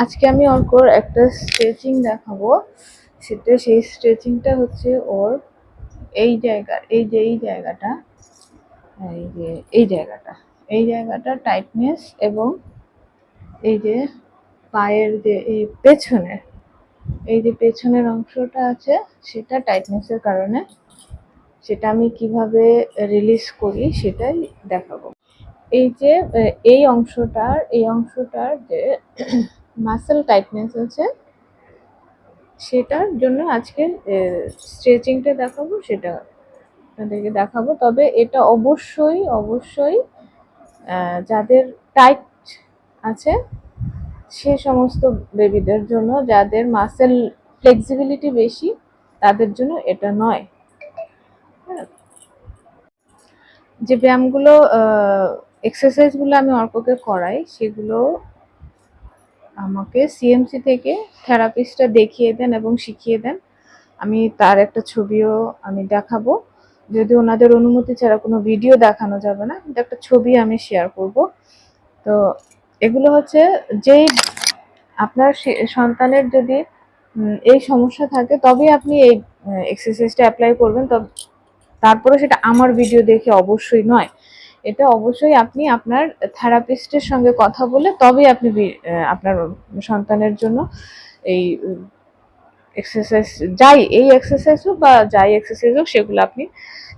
আজকে আমি অর্কর একটা স্ট্রেচিং দেখাবো। সেই স্ট্রেচিংটা হচ্ছে ওর এই জায়গাটা, এই যে এই জায়গাটা এই জায়গাটা টাইটনেস, এবং এই যে পায়ের যে এই যে পেছনের অংশটা আছে সেটা টাইটনেসের কারণে, সেটা আমি কিভাবে রিলিজ করি সেটাই দেখাবো। এই যে এই অংশটার যে মাসেল টাইটনেস আছে সেটার জন্য আজকে স্ট্রেচিংটা দেখাবো, সেটা আপনাদেরকে দেখাবো। তবে এটা অবশ্যই অবশ্যই যাদের টাইট আছে সে সমস্ত বেবিদের জন্য, যাদের মাসেল ফ্লেক্সিবিলিটি বেশি তাদের জন্য এটা নয়। হ্যাঁ, যে ব্যায়ামগুলো এক্সারসাইজগুলো আমি অর্ককে করাই সেগুলো আমাকে সিএমসি থেকে থেরাপিস্টরা দেখিয়ে দেন এবং শিখিয়ে দেন। আমি তার একটা ছবিও আমি দেখাবো, যদি ওনাদের অনুমতি ছাড়া কোনো ভিডিও দেখানো যাবে না, কিন্তু একটা ছবি আমি শেয়ার করব। তো এগুলো হচ্ছে যেই আপনার সন্তানের যদি এই সমস্যা থাকে তবে আপনি এই এক্সারসাইজটা অ্যাপ্লাই করবেন। তারপরে সেটা আমার ভিডিও দেখে অবশ্যই নয়, এটা অবশ্যই আপনি আপনার থেরাপিস্টের সঙ্গে কথা বলে তবে আপনি আপনার সন্তানের জন্য এই এক্সারসাইজ হোক বা যাই এক্সারসাইজ হোক সেগুলো আপনি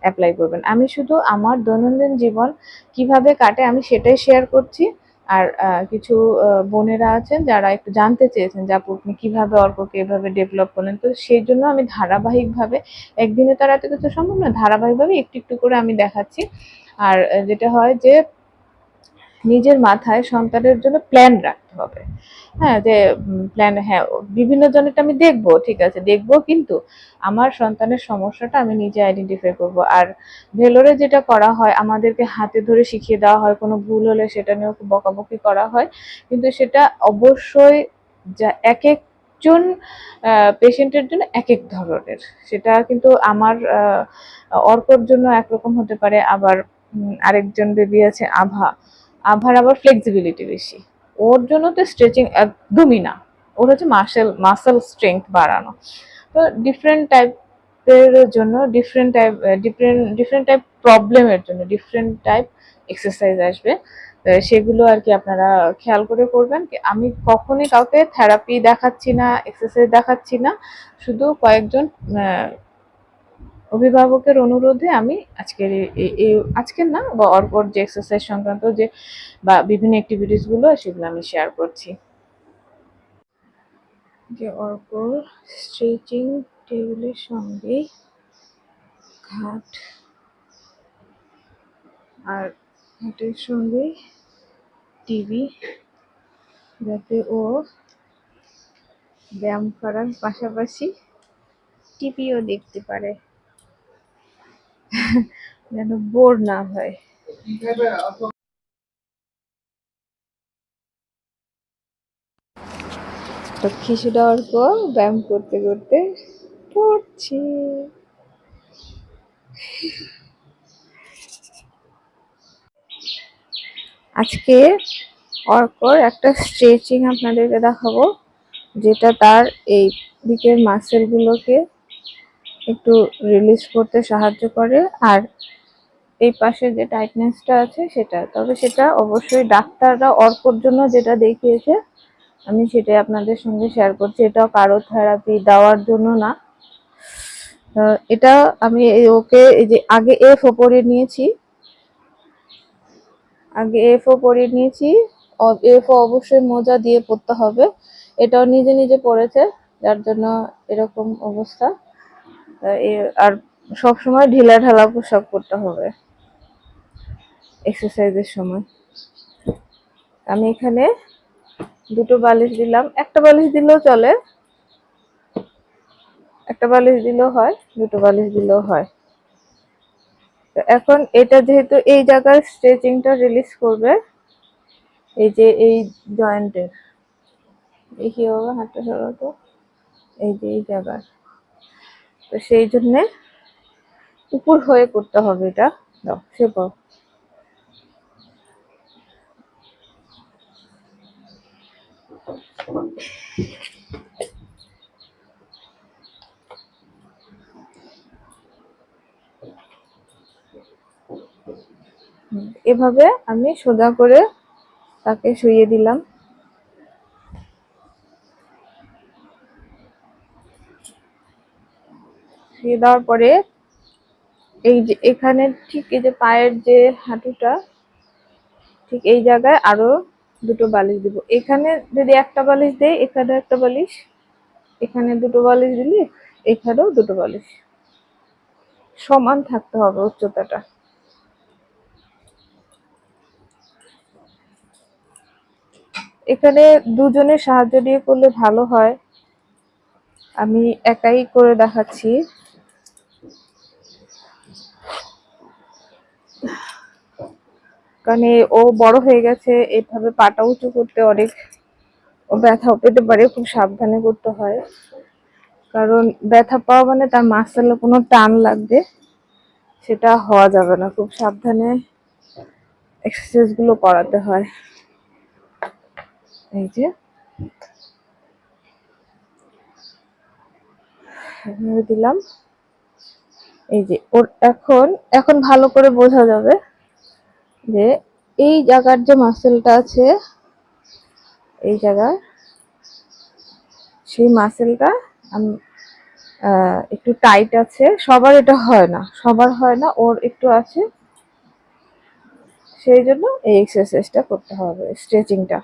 অ্যাপ্লাই করবেন। আমি শুধু আমার দৈনন্দিন জীবন কিভাবে কাটে আমি সেটাই শেয়ার করছি। আর কিছু বোনেরা আছেন যারা একটু জানতে চেয়েছেন যে আপু আপনি কিভাবে অর্ককে এভাবে ডেভেলপ করলেন, তো সেই জন্য আমি ধারাবাহিকভাবে, একদিনে তার এত কিছু সম্ভব না, ধারাবাহিকভাবে একটু একটু করে আমি দেখাচ্ছি। আর যেটা হয় যে নিজের মাথায় সন্তানের জন্য প্ল্যান রাখতে হবে। হ্যাঁ, যে প্ল্যান, হ্যাঁ বিভিন্ন জনেরটা আমি দেখবো, ঠিক আছে দেখবো, কিন্তু আমার সন্তানের সমস্যাটা আমি নিজে আইডেন্টিফাই করব। আর ভেলোরে যেটা করা হয় আমাদেরকে হাতে ধরে শিখিয়ে দেওয়া হয়, কোনো ভুল হলে সেটা নিয়েও খুব বকাবকি করা হয়, কিন্তু সেটা অবশ্যই যা এক একজন পেশেন্টের জন্য এক এক ধরনের। সেটা কিন্তু আমার অর্কর জন্য একরকম হতে পারে, আবার আরেকজন বেবি আছে আভার আবার ফ্লেক্সিবিলিটি বেশি, ওর জন্য তো স্ট্রেচিং একদমই না, ওর হচ্ছে মাসেল স্ট্রেংথ বাড়ানো। তো ডিফারেন্ট টাইপের জন্য ডিফারেন্ট টাইপ প্রবলেমের জন্য ডিফারেন্ট টাইপ এক্সারসাইজ আসবে। সেগুলো আর কি আপনারা খেয়াল করে করবেন। আমি কখনই কাউকে থেরাপি দেখাচ্ছি না, এক্সারসাইজ দেখাচ্ছি না, শুধু কয়েকজন অভিভাবকের অনুরোধে আমি আজকের না বা অর্কর যে এক্সারসাইজ সংক্রান্ত যে বা বিভিন্ন অ্যাক্টিভিটিস গুলো সেগুলো আমি শেয়ার করছি। যে অর্কর স্ট্রেচিং টেবিলের সঙ্গে খাট, আর খাটের সঙ্গে টিভি, যাতে ও ব্যায়াম করার পাশাপাশি টিভিও দেখতে পারে, যেন বোর না হয়। তো খিচুড়া অর্ক ব্যায়াম করতে করতে পড়ছে। আজকে অর্কর একটা স্ট্রেচিং আপনাদেরকে দেখাবো, যেটা তার এই দিকের মাসেলগুলোকে একটু রিলিজ করতে সাহায্য করে, আর এই পাশে যে টাইটনেসটা আছে সেটা, তবে সেটা অবশ্যই ডাক্তাররা অর্কর জন্য যেটা দেখিয়েছে আমি সেটাই আপনাদের সঙ্গে শেয়ার করছি। এটাও কারো থেরাপি দেওয়ার জন্য না। এটা আমি ওকে এই যে আগে এফও পরিয়ে নিয়েছি, এফও অবশ্যই মোজা দিয়ে পড়তে হবে। এটাও নিজে নিজে পড়েছে, যার জন্য এরকম অবস্থা। আর সবসময় ঢিলা ঢালা পোশাক পরতে হবে এক্সারসাইজের সময়। আমি এখানে দুটো বালিশ দিলাম, একটা বালিশ দিলেও চলে, একটা বালিশ দিলেও হয়, দুটো বালিশ দিলেও হয়। তো এখন এটা যেহেতু এই জায়গার স্ট্রেচিংটা রিলিজ করবে, এই যে এই জয়েন্টের, এই কি হবে হাতটা সরাতো, এই যে এই জায়গার, তো সেই জন্যে উপর হয়ে করতে হবে এটা। দাও সে পাও, এভাবে আমি সোজা করে তাকে শুইয়ে দিলাম। শুয়ে দেওয়ার পরে এই যে এখানে ঠিক এই যে পায়ের যে হাঁটুটা, ঠিক এই জায়গায় আরো দুটো বালিশ দিব। এখানে যদি একটা বালিশ দেই, এখানে একটা বালিশ, এখানে দুটো বালিশ দিলি, এখানেও দুটো বালিশ, সমান থাকতে হবে উচ্চতাটা। এখানে দুজনের সাহায্য দিয়ে করলে ভালো হয়, আমি একাই করে দেখাচ্ছি। কারণ ও বড় হয়ে গেছে, এভাবে পাটা উঁচু করতে অনেক ব্যথা পেতে পারে, খুব সাবধানে করতে হয়। কারণ ব্যথা পাওয়া মানে তার মাসেলে কোনো টান লাগবে, সেটা হওয়া যাবে না। খুব সাবধানে এক্সারসাইজ গুলো করাতে হয়। এই যে দিলাম, এই যে ওর এখন এখন ভালো করে বোঝা যাবে যে এই জায়গার যে মাসেলটা আছে, এই জায়গার সেই মাসেলটা একটু টাইট আছে। সবার এটা হয় না, সবার হয় না, ওর একটু আছে। সেই জন্য এই এক্সারসাইজটা করতে হবে, স্ট্রেচিংটা।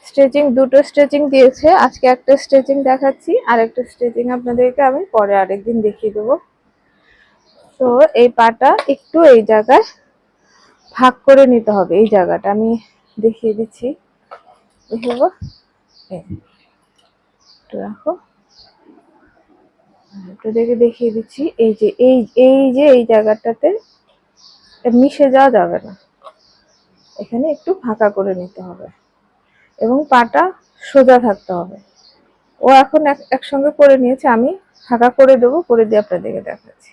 স্ট্রেচিং দুটো স্ট্রেচিং দিয়েছে, আজকে একটা স্ট্রেচিং দেখাচ্ছি, আর একটা স্ট্রেচিং আপনাদেরকে আমি পরে আরেকদিন দেখিয়ে দেবো। তো এই পাটা একটু এই জায়গায় ভাগ করে নিতে হবে। এই জায়গাটা আমি দেখিয়ে দিচ্ছি, দেখাবো, একটু রাখো, একটু দেখে দেখিয়ে দিচ্ছি। এই যে এই জায়গাটাতে মিশে যাওয়া যাবে না, এখানে একটু ফাঁকা করে নিতে হবে এবং পাটা সোজা থাকতে হবে। ও এখন একসঙ্গে করে নিয়েছে, আমি ফাঁকা করে দেবো, করে দিয়ে আপনাদেরকে দেখাচ্ছি।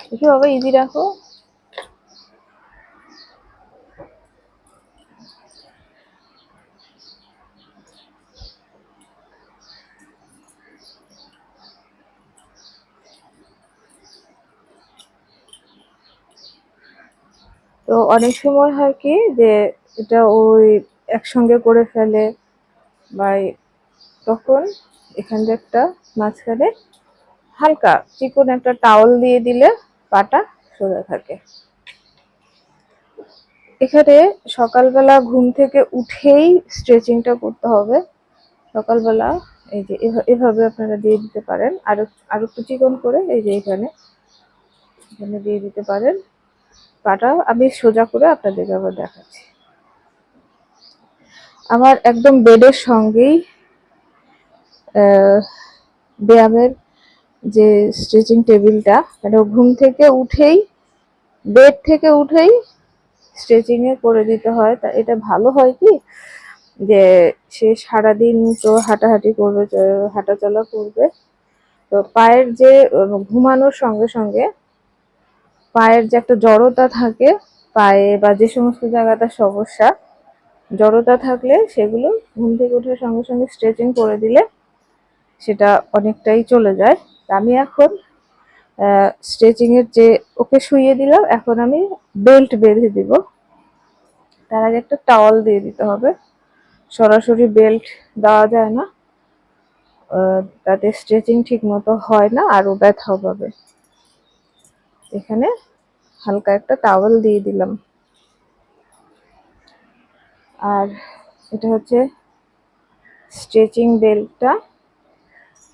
দেখি বাবা, ইজি রাখো। তো অনেক সময় হয় কি যে এটা ওই একসঙ্গে করে ফেলে, বা তখন এখানে একটা মাঝখানে হালকা চিকন একটা টাওয়াল দিয়ে দিলে পাটা সোজা থাকে। এখানে সকালবেলা ঘুম থেকে উঠেই স্ট্রেচিংটা করতে হবে। সকালবেলা এই যে এভাবে আপনারা দিয়ে দিতে পারেন, আর একটু চিকন করে এই যে এখানে দিয়ে দিতে পারেন। পাটা আমি সোজা করে আপনাদেরকে আবার দেখাচ্ছি। আমার একদম বেডের সঙ্গেই ব্যায়ামের যে স্ট্রেচিং টেবিলটা, এটা ঘুম থেকে উঠেই, বেড থেকে উঠেই স্ট্রেচিং এ করে দিতে হয়। তা এটা ভালো হয় কি যে সে সারাদিন তো হাঁটাহাঁটি করবে, হাঁটাচলা করবে, তো পায়ের যে ঘুমানোর সঙ্গে সঙ্গে পায়ের যে একটা জড়তা থাকে পায়ে, বা যে সমস্ত জায়গাটা সমস্যা জড়তা থাকলে সেগুলো ঘুম থেকে ওঠার সঙ্গে সঙ্গে স্ট্রেচিং করে দিলে সেটা অনেকটাই চলে যায়। আমি এখন স্ট্রেচিং এর যে ওকে শুইয়ে দিলাম, এখন আমি বেল্ট বেঁধে দিব। তার আগে একটা টাওয়াল দিয়ে দিতে হবে, সরাসরি বেল্ট দেওয়া যায় না, তাতে স্ট্রেচিং ঠিক মতো হয় না, আরো ব্যথাও পাবে। এখানে হালকা একটা টাওয়াল দিয়ে দিলাম। আর এটা হচ্ছে স্ট্রেচিং বেল্টটা,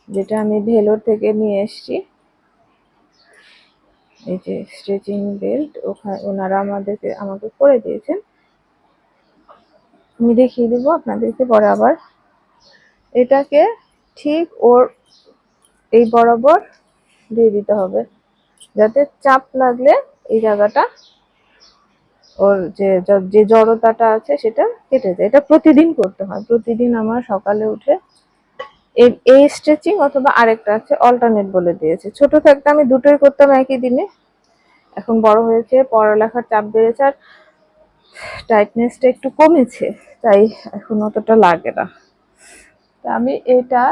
যেটা আমি ভেলোর থেকে নিয়ে এসেছি। এই যে স্ট্রেচিং বেল্ট, ওনারা আমাকে করে দিয়েছেন, আমি দেখিয়ে দেবো আপনাদেরকে পরে আবার। এটাকে ঠিক ওর এই বরাবর দিয়ে দিতে হবে, যাতে চাপ লাগলে এই জায়গাটা ওর যে জড়তাটা আছে সেটা কেটে যায়। এটা প্রতিদিন করতে হয়, প্রতিদিন আমার সকালে উঠে এই স্ট্রেচিং অথবা আরেকটা আছে অল্টারনেট বলে দিয়েছে। ছোট থাকতে আমি দুটোই করতাম একই দিনে, এখন বড় হয়েছে, পড়ালেখার চাপ বেড়েছে আর টাইটনেসটা একটু কমেছে, তাই এখন অতটা লাগে না। তা আমি এটা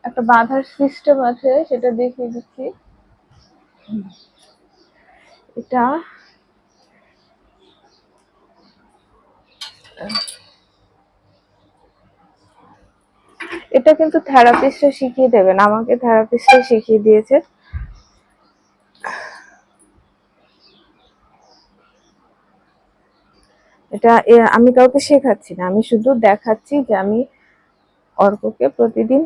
একটা বাঁধার সিস্টেম আছে সেটা দেখিয়ে দিচ্ছি। এটা এটা কিন্তু থেরাপিস্টরা শিখিয়ে দেবেন, আমাকে থেরাপিস্টরা শিখিয়ে দিয়েছে। এটা আমি কাউকে শেখাচ্ছি না, আমি শুধু দেখাচ্ছি যে আমি অর্ককে প্রতিদিন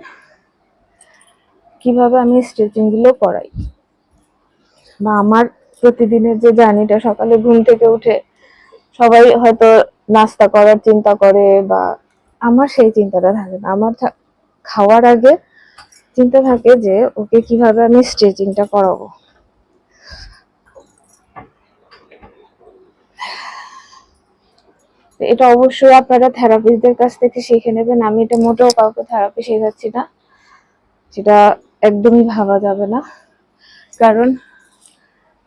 কিভাবে আমি স্ট্রেচিং গুলো করাই, বা আমার প্রতিদিনের যে জার্নিটা, সকালে ঘুম থেকে উঠে সবাই হয়তো নাস্তা করার চিন্তা করে, বা আমার সেই চিন্তাটা থাকে না। আমার খাওয়ার আগে চিন্তা থাকে যে ওকে কিভাবে আমি স্ট্রেচিংটা করাবো। এটা অবশ্যই আপনারা থেরাপিস্টদের কাছ থেকে শিখে নেবেন, আমি এটা মোটেও কাউকে থেরাপি শেখাচ্ছি না, সেটা একদমই ভাবা যাবে না। কারণ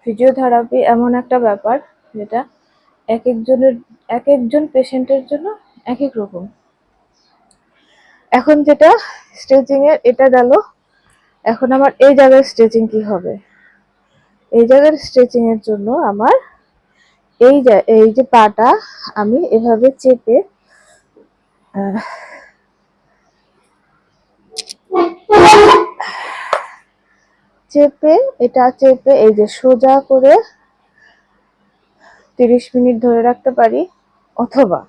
ফিজিওথেরাপি এমন একটা ব্যাপার যেটা এক একজন পেশেন্টের জন্য এক এক রকম। এখন যেটা স্ট্রেচিং এর এটা গেল, এখন আমার এই জায়গার স্ট্রেচিং কি হবে? এই জায়গার স্ট্রেচিং এর জন্য আমার এই যে পাটা আমি এভাবে চেপে চেপে এই যে সোজা করে 30 মিনিট ধরে রাখতে পারি, অথবা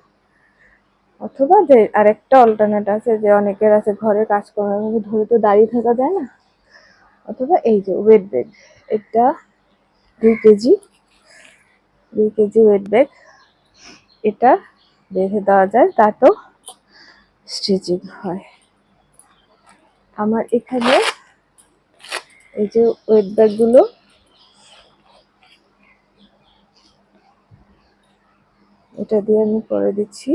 অথবা যে আরেকটা অল্টারনেট আছে, যে অনেকের আছে ঘরে কাজ করার মধ্যে ধরে তো দাঁড়িয়ে থাকা যায় না, অথবা এই যে ওয়েট বেগ, এটা 2 কেজি ওয়েট বেগ, এটা বেঁধে দেওয়া যায়, তাতেও স্ট্রেচিং হয়। আমার এখানে এই যে ওয়েট ব্যাগ গুলো, এটা দিয়ে আমি করে দিচ্ছি।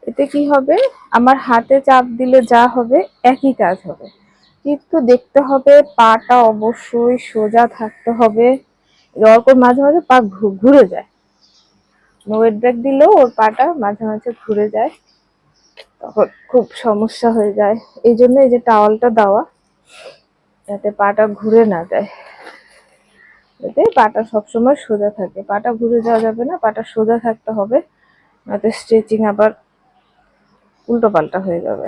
এতে কি হবে, আমার হাতে চাপ দিলে যা হবে একই কাজ হবে, কিন্তু দেখতে হবে পাটা অবশ্যই সোজা থাকতে হবে। ওর মাঝে মাঝে পা ঘুরে যায়, ওয়েট ব্যাগ দিলেও ওর পাটা মাঝে মাঝে ঘুরে যায়, তখন খুব সমস্যা হয়ে যায়। এই জন্য এই যে টাওয়ালটা দেওয়া, যাতে পাটা ঘুরে না যায়, যাতে পাটা সবসময় সোজা থাকে। পাটা ঘুরে যাওয়া যাবে না, পাটা সোজা থাকতে হবে, নয়তো স্ট্রেচিং আবার উল্টো পাল্টা হয়ে যাবে।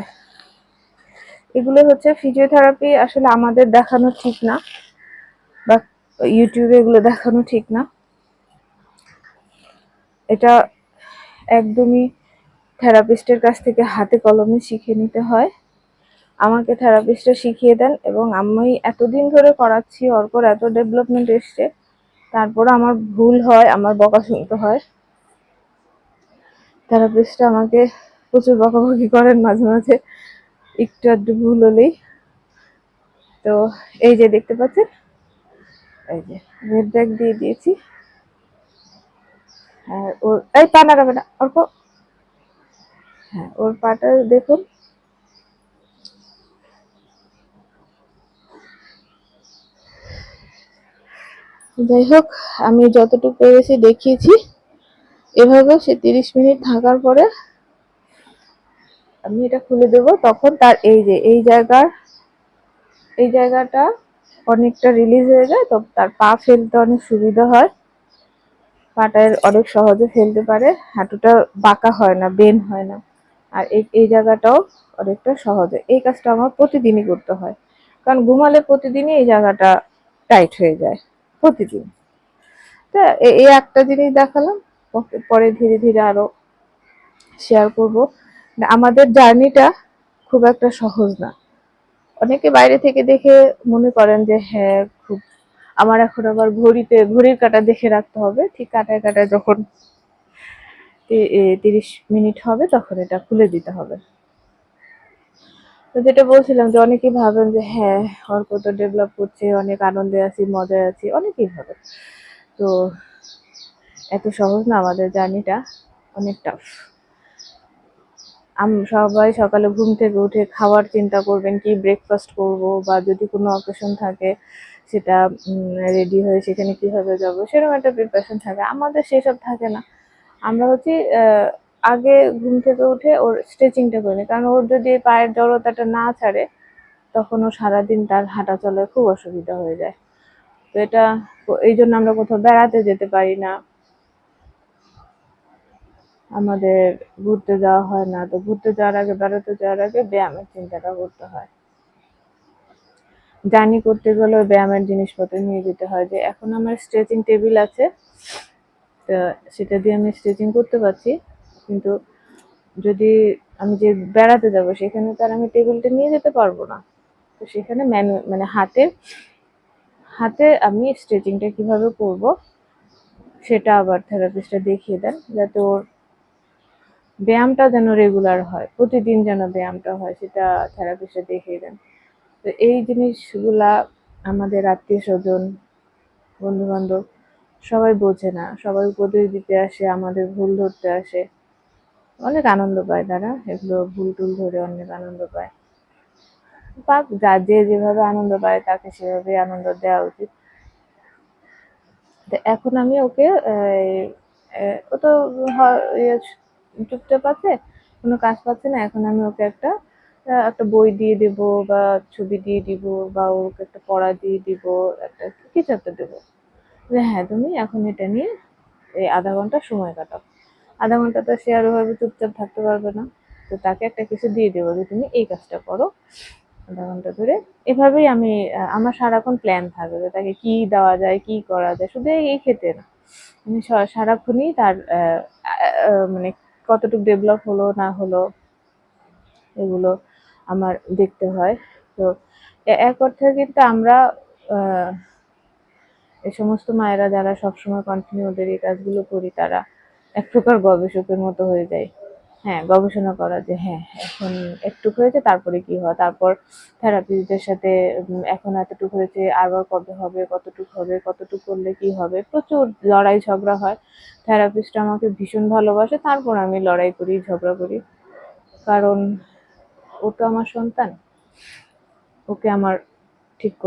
এগুলো হচ্ছে ফিজিওথেরাপি, আসলে আমাদের দেখানো ঠিক না, বা ইউটিউবে এগুলো দেখানো ঠিক না। এটা একদমই থেরাপিস্টের কাছ থেকে হাতে কলমে শিখে নিতে হয়। আমাকে থেরাপিস্টরা শিখিয়ে দেন, এবং আমি এতদিন ধরে করাচ্ছি, অর্কর এত ডেভেলপমেন্ট এসছে, তারপরে আমার ভুল হয়, আমার বকা শুনতে হয়। থেরাপিস্টরা আমাকে প্রচুর বকাবকি করেন মাঝে মাঝে, একটু আধটু ভুল হলেই। তো এই যে দেখতে পাচ্ছেন, এই যে ওয়েট ব্যাগ দিয়ে দিয়েছি, আর ওর এই পা নাড়াবে না অর্ক, হ্যাঁ ওর পাটা দেখুন। যাই হোক, আমি যতটুকু পেরেছি দেখিয়েছি। এভাবে সে 30 মিনিট থাকার পরে আমি এটা খুলে দেব, তখন তার এই যে এই জায়গাটা অনেকটা রিলিজ হয়ে যায়, তো তার পা ফেলতে অনেক সুবিধা হয়, পাটা অনেক সহজে ফেলতে পারে, হাঁটুটা বাঁকা হয় না, বেন হয় না, আর এই জায়গাটাও অনেকটা সহজে। এই কাজটা আমার প্রতিদিনই করতে হয়, কারণ ঘুমালে প্রতিদিনই এই জায়গাটা টাইট হয়ে যায় প্রতিদিন। তো এই একটা জিনিস দেখালাম, পরে ধীরে ধীরে আরো শেয়ার করব। আমাদের জার্নিটা খুব একটা সহজ না, অনেকে বাইরে থেকে দেখে মনে করেন যে হ্যাঁ খুব, আমার এখন আবার ঘড়ির কাঁটা দেখে রাখতে হবে, ঠিক কাঁটায় কাঁটায় যখন 30 মিনিট হবে তখন এটা খুলে দিতে হবে। তো যেটা বলছিলাম যে অনেকেই ভাবেন যে হ্যাঁ অর্ক তো ডেভেলপ করছে, অনেক আনন্দে আছি, মজায় আছি, অনেকেই ভাবে। তো এত সহজ না আমাদের জার্নিটা, অনেক টাফ। সবাই সকালে ঘুম থেকে উঠে খাওয়ার চিন্তা করবেন, কি ব্রেকফাস্ট করব, বা যদি কোনো অকেশন থাকে সেটা রেডি হয়ে সেখানে কিভাবে যাব, সেরকম একটা প্রিপারেশন থাকে। আমাদের সেসব থাকে না। আমরা হচ্ছে আগে ঘুম থেকে উঠে ওর স্ট্রেচিংটা করে নিই, কারণ ওর যদি পায়ের জড়তাটা না ছাড়ে তখন ও সারাদিন তার হাঁটা চলায় খুব অসুবিধা হয়ে যায়। তো এটা এই জন্য আমরা কোথাও বেড়াতে যেতে পারি না, আমাদের ঘুরতে যাওয়া হয় না। তো ঘুরতে যাওয়ার আগে, বেড়াতে যাওয়ার আগে ব্যায়ামের চিন্তাটা করতে হয়। জার্নি করতে গেলেও ব্যায়ামের জিনিসপত্র নিয়ে যেতে হয়, যে এখন আমার স্ট্রেচিং টেবিল আছে, তো সেটা দিয়ে আমি স্ট্রেচিং করতে পারছি। কিন্তু যদি আমি যে বেড়াতে যাব সেখানে তো আর আমি টেবিলটা নিয়ে যেতে পারবো না। তো সেখানে মানে হাতে হাতে আমি স্ট্রেচিংটা কিভাবে করব সেটা আবার থেরাপিস্টটা দেখিয়ে দেন, যাতে ওর ব্যায়ামটা যেন রেগুলার হয়, প্রতিদিন যেন ব্যায়ামটা হয়, সেটা থেরাপিস্টে দেখিয়ে দেন। তো এই জিনিসগুলা আমাদের আত্মীয় স্বজন, বন্ধু বান্ধব সবাই বোঝে না, সবাই উপদেশ দিতে আসে, আমাদের ভুল ধরতে আসে, অনেক আনন্দ পায় তারা, এগুলো ভুল টুল ধরে অনেক আনন্দ পায়। পাক, যা যে যেভাবে আনন্দ পায় তাকে সেভাবে আনন্দ দেওয়া উচিত। তো এখন আমি ওকে ও তো চুপচাপ আছে, কোনো কাজ পাচ্ছে না, এখন আমি ওকে একটা একটা বই দিয়ে দেব, বা ছবি দিয়ে দিব, বা ওকে একটা পড়া দিয়ে দিব, একটা কিছু একটা দেবো, যে হ্যাঁ তুমি এখন এটা নিয়ে এই আধা ঘন্টা সময় কাটাও। আধা ঘন্টা তো সে আর ওভাবে চুপচাপ থাকতে পারবে না, তো তাকে একটা কিছু দিয়ে দেবো যে তুমি এই কাজটা করো আধা ঘন্টা ধরে। এভাবেই আমি আমার সারাক্ষণ প্ল্যান থাকবে যে তাকে কি দেওয়া যায়, কি করা যায়, শুধু এই ক্ষেত্রে না, আমি সারাক্ষণই তার মানে কতটুকু ডেভেলপ হলো না হলো এগুলো আমার দেখতে হয়। তো এক অর্থে কিন্তু আমরা আহ, এই সমস্ত মায়েরা যারা সবসময় কন্টিনিউ ওদের এই কাজগুলো করি, তারা এক প্রকার গবেষকের মতো হয়ে যায়। হ্যাঁ, গবেষণা করা যে হ্যাঁ এখন একটুক হয়েছে, তারপরে কি হয়, তারপর থেরাপিস্টদের সাথে এখন এতটুকু হয়েছে, আবার কবে হবে, কতটুক হবে, কতটুক করলে কি হবে, প্রচুর লড়াই ঝগড়া হয়। থেরাপিস্ট আমাকে ভীষণ ভালোবাসে, তারপর আমি লড়াই করি, ঝগড়া করি, কারণ ও তো আমার সন্তান, ওকে আমার ঠিক করে